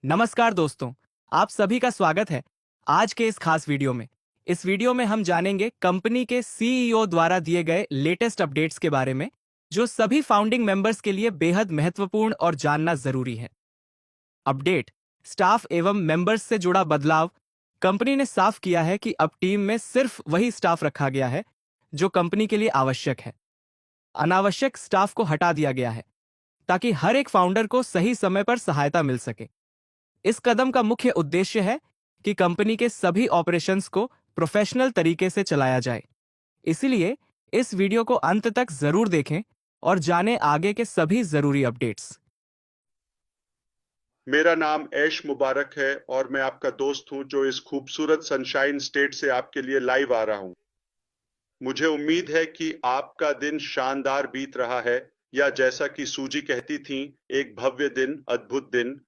नमस्कार दोस्तों, आप सभी का स्वागत है आज के इस खास वीडियो में। इस वीडियो में हम जानेंगे कंपनी के सीईओ द्वारा दिए गए लेटेस्ट अपडेट्स के बारे में, जो सभी फाउंडिंग मेंबर्स के लिए बेहद महत्वपूर्ण और जानना जरूरी है। अपडेट: स्टाफ एवं मेंबर्स से जुड़ा बदलाव। कंपनी ने साफ किया है कि अब टीम में सिर्फ वही स्टाफ रखा गया है जो कंपनी के लिए आवश्यक है। अनावश्यक स्टाफ को हटा दिया गया है ताकि हर एक फाउंडर को सही समय पर सहायता मिल सके। इस कदम का मुख्य उद्देश्य है कि कंपनी के सभी ऑपरेशंस को प्रोफेशनल तरीके से चलाया जाए। इसलिए इस वीडियो को अंत तक जरूर देखें और जानें आगे के सभी जरूरी अपडेट्स। मेरा नाम ऐश मुबारक है और मैं आपका दोस्त हूं जो इस खूबसूरत सनशाइन स्टेट से आपके लिए लाइव आ रहा हूं। मुझे उम्मीद है कि आपका दिन शानदार बीत रहा है, या जैसा कि सूजी कहती थी, एक भव्य दिन, अद्भुत दिन।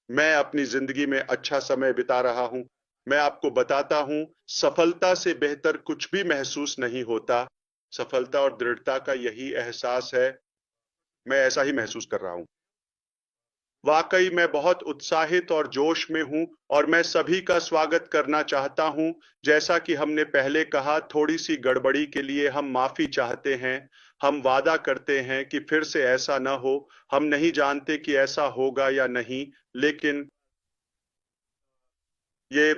मैं अपनी जिंदगी में अच्छा समय बिता रहा हूं। मैं आपको बताता हूं, सफलता से बेहतर कुछ भी महसूस नहीं होता। सफलता और दृढ़ता का यही एहसास है। मैं ऐसा ही महसूस कर रहा हूं। वाकई मैं बहुत उत्साहित और जोश में हूं और मैं सभी का स्वागत करना चाहता हूं। जैसा कि हमने पहले कहा, थोड़ी सी गड़बड़ी के लिए हम माफी चाहते हैं। हम वादा करते हैं कि फिर से ऐसा न हो। हम नहीं जानते कि ऐसा होगा या नहीं, लेकिन ये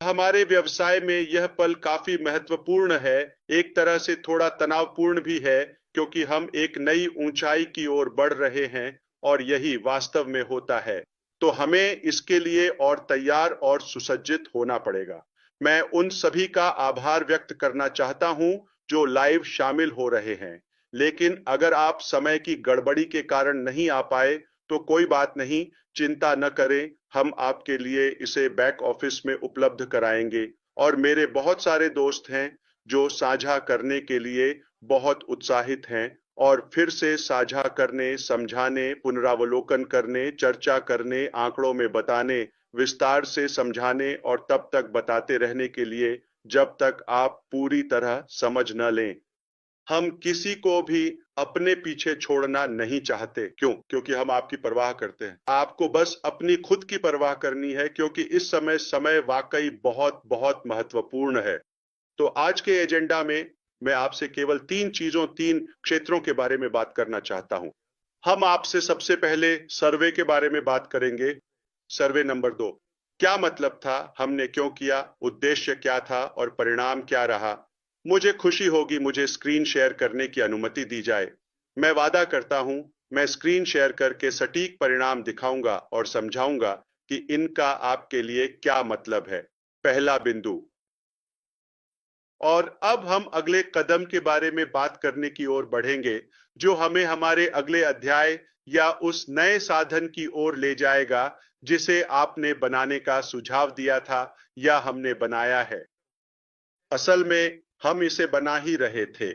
हमारे व्यवसाय में यह पल काफी महत्वपूर्ण है। एक तरह से थोड़ा तनावपूर्ण भी है, क्योंकि हम एक नई ऊंचाई की ओर बढ़ रहे हैं और यही वास्तव में होता है। तो हमें इसके लिए और तैयार और सुसज्जित होना पड़ेगा। मैं उन सभी का आभार व्यक्त करना चाहता हूं जो लाइव शामिल हो रहे हैं। लेकिन अगर आप समय की गड़बड़ी के कारण नहीं आ पाए तो कोई बात नहीं, चिंता न करें। हम आपके लिए इसे बैक ऑफिस में उपलब्ध कराएंगे। और मेरे बहुत सारे दोस्त हैं जो साझा करने के लिए बहुत उत्साहित हैं और फिर से साझा करने, समझाने, पुनरावलोकन करने, चर्चा करने, आंकड़ों में बताने, विस्तार से समझाने और तब तक बताते रहने के लिए जब तक आप पूरी तरह समझ न लें। हम किसी को भी अपने पीछे छोड़ना नहीं चाहते। क्यों? क्योंकि हम आपकी परवाह करते हैं। आपको बस अपनी खुद की परवाह करनी है, क्योंकि इस समय वाकई बहुत बहुत महत्वपूर्ण है। तो आज के एजेंडा में मैं आपसे केवल तीन क्षेत्रों के बारे में बात करना चाहता हूं। हम आपसे सबसे पहले सर्वे के बारे में बात करेंगे। सर्वे नंबर 2, क्या मतलब था, हमने क्यों किया, उद्देश्य क्या था और परिणाम क्या रहा। मुझे खुशी होगी मुझे स्क्रीन शेयर करने की अनुमति दी जाए। मैं वादा करता हूं, मैं स्क्रीन शेयर करके सटीक परिणाम दिखाऊंगा और समझाऊंगा कि इनका आपके लिए क्या मतलब है। पहला बिंदु। और अब हम अगले कदम के बारे में बात करने की ओर बढ़ेंगे, जो हमें हमारे अगले अध्याय या उस नए साधन की ओर ले जाएगा जिसे आपने बनाने का सुझाव दिया था या हमने बनाया है। असल में हम इसे बना ही रहे थे।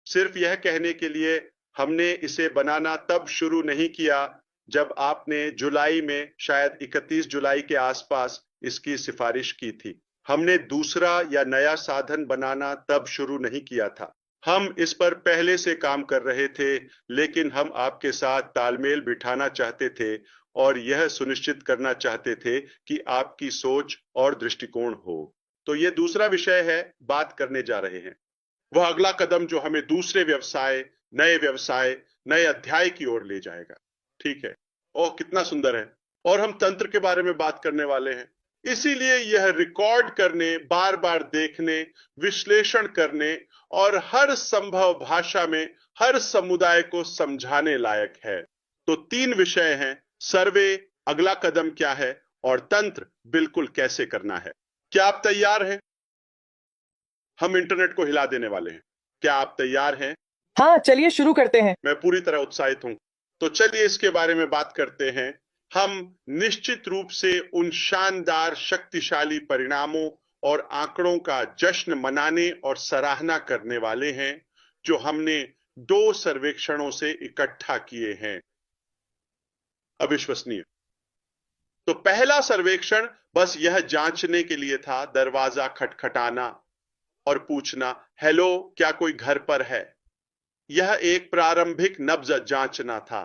सिर्फ यह कहने के लिए, हमने इसे बनाना तब शुरू नहीं किया जब आपने जुलाई में, शायद 31 जुलाई के आसपास, इसकी सिफारिश की थी। हमने दूसरा या नया साधन बनाना तब शुरू नहीं किया था। हम इस पर पहले से काम कर रहे थे, लेकिन हम आपके साथ तालमेल बिठाना चाहते थे और यह सुनिश्चित करना चाहते थे कि आपकी सोच और दृष्टिकोण हो। तो यह दूसरा विषय है, बात करने जा रहे हैं। वह अगला कदम जो हमें दूसरे व्यवसाय, नए अध्याय की ओर ले जाएगा। ठीक है? ओह, कितना सुंदर है। और हम तंत्र के बारे में बात करने वाले हैं। इसीलिए यह रिकॉर्ड करने, बार बार देखने, विश्लेषण करने और हर संभव भाषा में हर समुदाय को समझाने लायक है। तो 3 विषय हैं: सर्वे, अगला कदम क्या है, और तंत्र, बिल्कुल कैसे करना है। क्या आप तैयार हैं? हम इंटरनेट को हिला देने वाले हैं। क्या आप तैयार हैं? हाँ, चलिए शुरू करते हैं। मैं पूरी तरह उत्साहित हूं। तो चलिए इसके बारे में बात करते हैं। हम निश्चित रूप से उन शानदार, शक्तिशाली परिणामों और आंकड़ों का जश्न मनाने और सराहना करने वाले हैं जो हमने 2 सर्वेक्षणों से इकट्ठा किए हैं। अविश्वसनीय। तो पहला सर्वेक्षण बस यह जांचने के लिए था, दरवाजा खटखटाना और पूछना, हेलो, क्या कोई घर पर है। यह एक प्रारंभिक नब्ज जांचना था।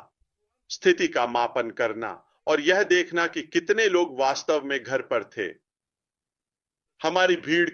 स्थिति का मापन करना और यह देखना कि कितने लोग वास्तव में घर पर थे। हमारी भीड़